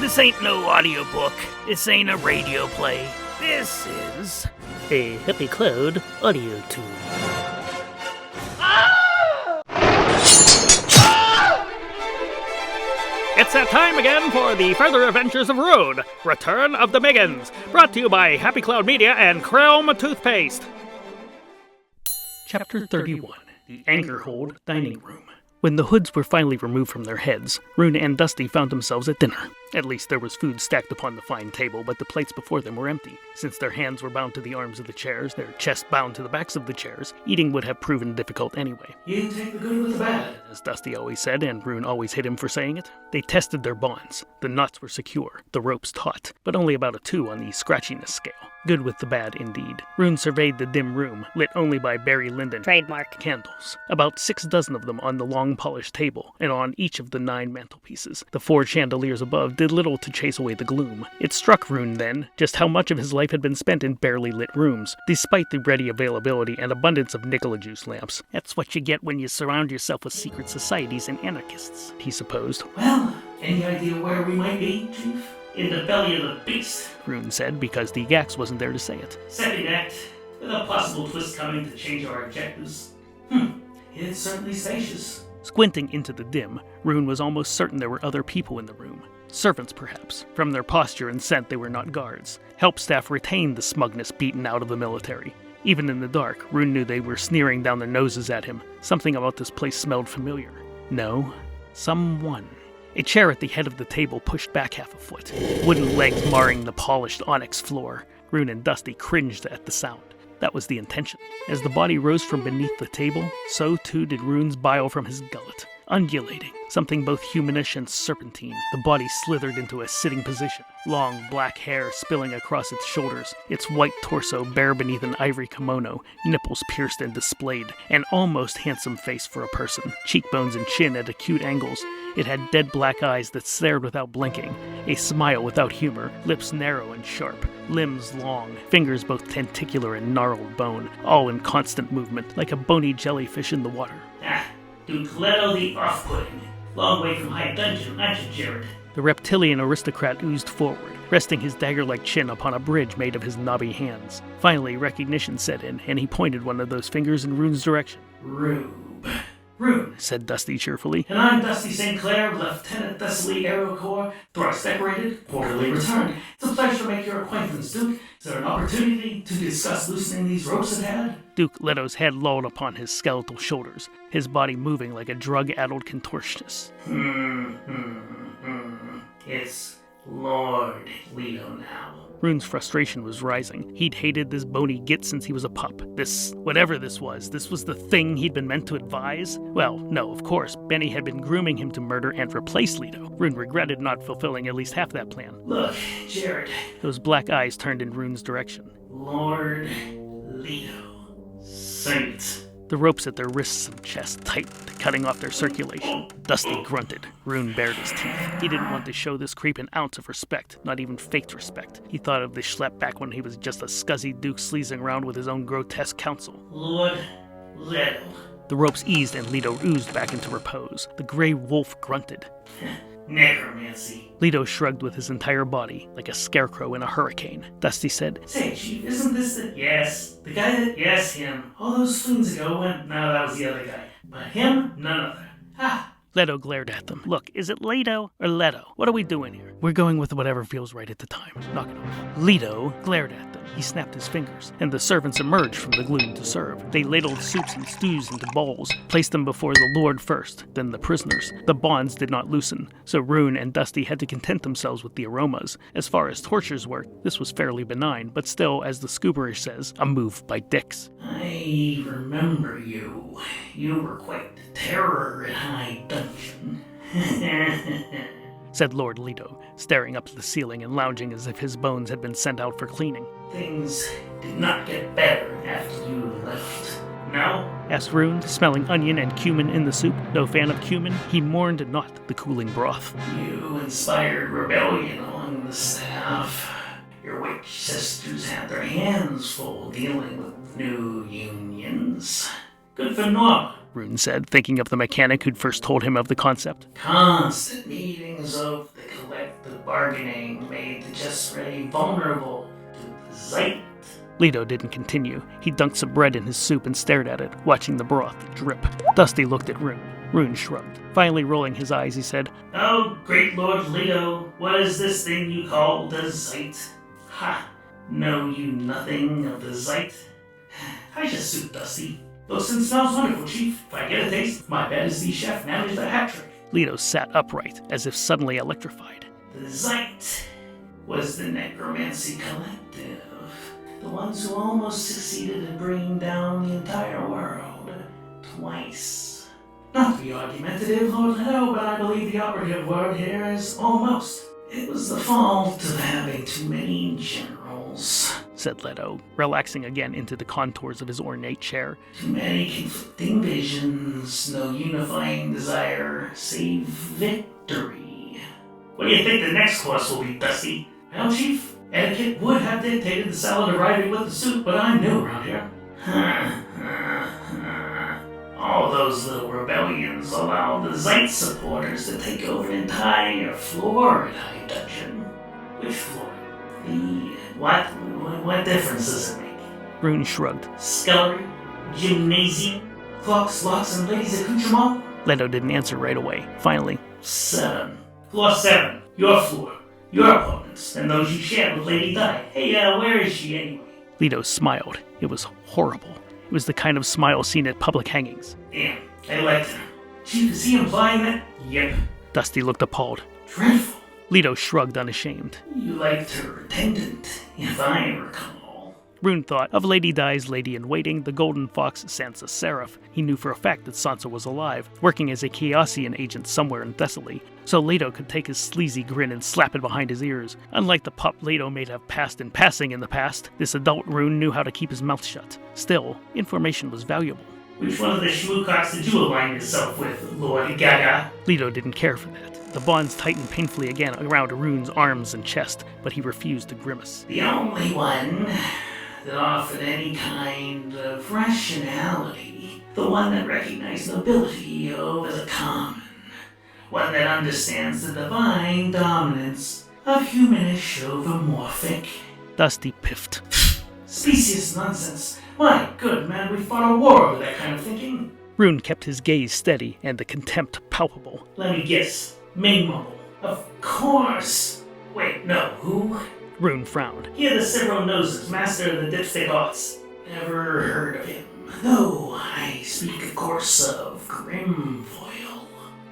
This ain't no audiobook. This ain't a radio play. This is a Happy Cloud audio tool. It's that time again for the Further Adventures of Rune, Return of the Miggins, brought to you by Happy Cloud Media and Chrome Toothpaste. Chapter 31, The Angerhold Dining Room. When the hoods were finally removed from their heads, Rune and Dusty found themselves at dinner. At least there was food stacked upon the fine table, but the plates before them were empty. Since their hands were bound to the arms of the chairs, their chests bound to the backs of the chairs, eating would have proven difficult anyway. You take the good with the bad, as Dusty always said, and Rune always hit him for saying it. They tested their bonds. The knots were secure, the ropes taut, but only about a 2 on the scratchiness scale. Good with the bad, indeed. Rune surveyed the dim room, lit only by berry linden trademark candles. About 6 dozen of them on the long polished table, and on each of the 9 mantelpieces. The 4 chandeliers above did little to chase away the gloom. It struck Rune then just how much of his life had been spent in barely lit rooms, despite the ready availability and abundance of Nicola juice lamps. That's what you get when you surround yourself with secret societies and anarchists, he supposed. Well, any idea where we might be, Chief? In the belly of the beast, Rune said, because the Gax wasn't there to say it. Second act, with a possible twist coming to change our objectives. It's certainly spacious. Squinting into the dim, Rune was almost certain there were other people in the room. Servants, perhaps. From their posture and scent, they were not guards. Help staff retained the smugness beaten out of the military. Even in the dark, Rune knew they were sneering down their noses at him. Something about this place smelled familiar. No, someone. A chair at the head of the table pushed back half a foot, wooden legs marring the polished onyx floor. Rune and Dusty cringed at the sound. That was the intention. As the body rose from beneath the table, so too did Rune's bile from his gullet. Undulating, something both humanish and serpentine, the body slithered into a sitting position, long black hair spilling across its shoulders, its white torso bare beneath an ivory kimono, nipples pierced and displayed, an almost handsome face for a person, cheekbones and chin at acute angles. It had dead black eyes that stared without blinking, a smile without humor, lips narrow and sharp, limbs long, fingers both tentacular and gnarled bone, all in constant movement, like a bony jellyfish in the water. Duke Leto the Off-Putting. Long way from high dungeon, aren't you, Jared? The reptilian aristocrat oozed forward, resting his dagger-like chin upon a bridge made of his knobby hands. Finally, recognition set in, and he pointed one of those fingers in Rune's direction. Rune, said Dusty cheerfully. And I'm Dusty St. Clair, Lieutenant Thessaly Aero Corps, thrice decorated, quarterly returned. It's a pleasure to make your acquaintance, Duke. Is there an opportunity to discuss loosening these ropes at hand? Duke Leto's head lolled upon his skeletal shoulders, his body moving like a drug-addled contortionist. It's Lord Leto now. Rune's frustration was rising. He'd hated this bony git since he was a pup. Whatever this was the thing he'd been meant to advise? Well, no, of course. Benny had been grooming him to murder and replace Leto. Rune regretted not fulfilling at least half that plan. Look, Jared. Those black eyes turned in Rune's direction. Lord Leto. Saints. The ropes at their wrists and chest tightened, cutting off their circulation. Dusty grunted. Rune bared his teeth. He didn't want to show this creep an ounce of respect, not even faked respect. He thought of the schlep back when he was just a scuzzy duke sleazing around with his own grotesque council. Lord Leto. The ropes eased and Leto oozed back into repose. The gray wolf grunted. Necromancy. Leto shrugged with his entire body, like a scarecrow in a hurricane. Dusty said, Say, Chief, isn't this the... Yes. The guy that... Yes, him. All those fleens ago went... No, that was the other guy. But him? None other. Ha! Leto glared at them. Look, is it Leto or Leto? What are we doing here? We're going with whatever feels right at the time. Knock it off. Leto glared at them. He snapped his fingers, and the servants emerged from the gloom to serve. They ladled soups and stews into bowls, placed them before the Lord first, then the prisoners. The bonds did not loosen, so Rune and Dusty had to content themselves with the aromas. As far as tortures worked, this was fairly benign, but still, as the Scooberish says, a move by dicks. I remember you. You were quite the terror in High Dungeon. Said Lord Leto, staring up at the ceiling and lounging as if his bones had been sent out for cleaning. Things did not get better after you left. No? Asked Rune, smelling onion and cumin in the soup. No fan of cumin, he mourned not the cooling broth. You inspired rebellion among the staff. Your witch sisters had their hands full dealing with new unions. Good for naught. Rune said, thinking of the mechanic who'd first told him of the concept. Constant meetings of the collective bargaining made the just ready vulnerable to the Zeit. Leto didn't continue. He dunked some bread in his soup and stared at it, watching the broth drip. Dusty looked at Rune. Rune shrugged. Finally rolling his eyes, he said, Oh, great Lord Leto, what is this thing you call the Zeit? Ha! Know you nothing of the Zeit? I just soup, Dusty. Looks and smells wonderful, Chief. If I get a taste, my bet is the chef managed the hat trick. Leto sat upright, as if suddenly electrified. The Zeit was the necromancy collective. The ones who almost succeeded in bringing down the entire world. Twice. Not to be argumentative, Lord Leto, but I believe the operative word here is almost. It was the fault of having too many generals, said Leto, relaxing again into the contours of his ornate chair. Too many conflicting visions, no unifying desire, save victory. What do you think the next course will be, Dusty? Well, Chief, etiquette would have dictated the salad arriving with the soup, but I'm new around here. All those little rebellions allowed the Zeit supporters to take over the entire floor at High Dungeon. Which floor? The what? What difference does it make? Rune shrugged. Scullery? Gymnasium? Clocks, locks, and ladies' accoutrement? Leto didn't answer right away. Finally, 7. Floor 7. Your floor. Your opponents, and those you shared with Lady Di. Hey, where is she anyway? Leto smiled. It was horrible. It was the kind of smile seen at public hangings. Damn, I liked her. Chief, is he implying that? Yep. Dusty looked appalled. Dreadful. Leto shrugged unashamed. You liked her attendant, if I recall. Rune thought of Lady Di's lady-in-waiting, the golden fox Sansa Seraph. He knew for a fact that Sansa was alive, working as a Chaosian agent somewhere in Thessaly, so Leto could take his sleazy grin and slap it behind his ears. Unlike the pup Leto may have passed in passing in the past, this adult Rune knew how to keep his mouth shut. Still, information was valuable. Which one of the schmoococks did you align yourself with, Lord Gaga? Leto didn't care for that. The bonds tightened painfully again around Rune's arms and chest, but he refused to grimace. The only one that offered any kind of rationality. The one that recognized nobility over the common. One that understands the divine dominance of humanish overmorphic. Dusty piffed. Specious nonsense. My good man, we fought a war over that kind of thinking. Rune kept his gaze steady and the contempt palpable. Let me guess. Ming Mumble. Of course. Wait, no, who? Rune frowned. He had the several noses, master of the dipstick arts. Never heard of him. Though I speak, of course, of Grimfoil.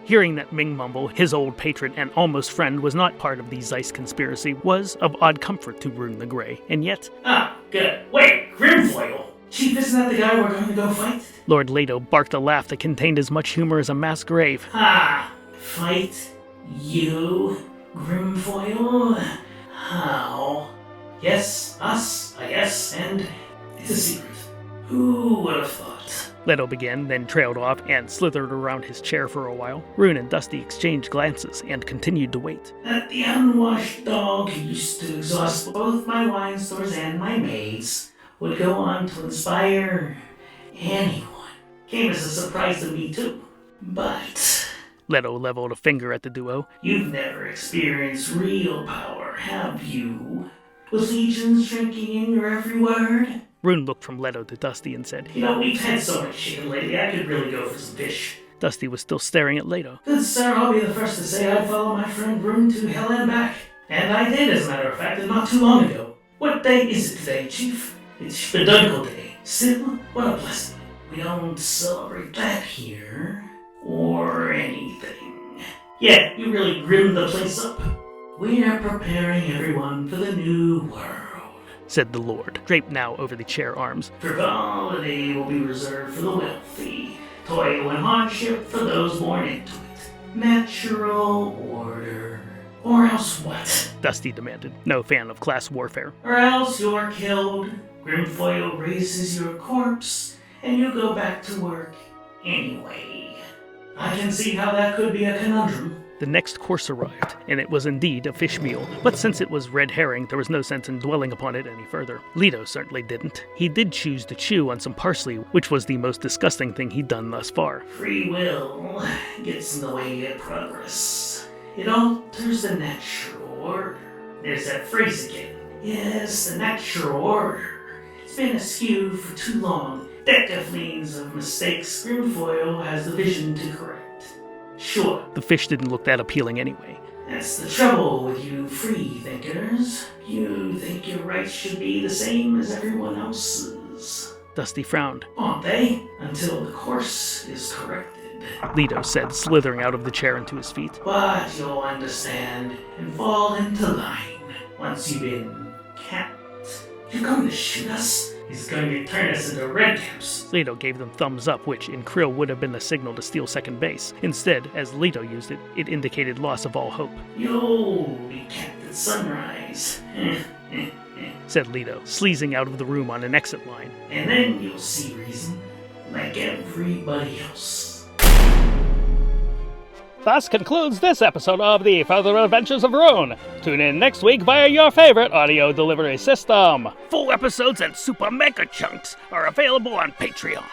Hearing that Ming Mumble, his old patron and almost friend, was not part of the Zeiss conspiracy was of odd comfort to Rune the Grey, and yet... Ah, good. Wait, Grimfoil? Chief, isn't that the guy we're going to go fight? Lord Leto barked a laugh that contained as much humor as a mass grave. Ah, fight? You? Grimfoil? How? Yes, us, I guess, and it's a secret. Who would have thought? Leto began, then trailed off and slithered around his chair for a while. Rune and Dusty exchanged glances and continued to wait. That the unwashed dog who used to exhaust both my wine stores and my maids would go on to inspire anyone. Came as a surprise to me too. But... Leto leveled a finger at the duo. You've never experienced real power, have you? With legions drinking in your every word? Rune looked from Leto to Dusty and said, You know, we've had so much chicken lately, I could really go for some fish. Dusty was still staring at Leto. Good sir, I'll be the first to say I'd follow my friend Rune to hell and back. And I did, as a matter of fact, and not too long ago. What day is it today, Chief? It's Speduncle Day. Still, what a blessing. We don't celebrate that here. Or anything. Yeah, you really grimmed the place up. We're preparing everyone for the new world, said the Lord, draped now over the chair arms. Frivolity will be reserved for the wealthy. Toil and hardship for those born into it. Natural order. Or else what? Dusty demanded, no fan of class warfare. Or else you're killed, Grimfoil raises your corpse, and you go back to work anyway. I can see how that could be a conundrum. The next course arrived, and it was indeed a fish meal, but since it was red herring, there was no sense in dwelling upon it any further. Leto certainly didn't. He did choose to chew on some parsley, which was the most disgusting thing he'd done thus far. Free will gets in the way of progress. It alters the natural order. There's that phrase again. Yes, the natural order. It's been askew for too long. Deck of fleens of mistakes Grimfoil has the vision to correct. Sure. The fish didn't look that appealing anyway. That's the trouble with you free thinkers. You think your rights should be the same as everyone else's. Dusty frowned. Aren't they? Until the course is corrected. Leto said, slithering out of the chair into his feet. But you'll understand and fall into line once you've been capped. You're going to shoot us? He's going to turn us into Redcaps. Leto gave them thumbs up, which in Krill would have been a signal to steal second base. Instead, as Leto used it, it indicated loss of all hope. You'll be capped at sunrise, said Leto, sleazing out of the room on an exit line. And then you'll see reason, like everybody else. Thus concludes this episode of the Further Adventures of Rune. Tune in next week via your favorite audio delivery system. Full episodes and super mega chunks are available on Patreon.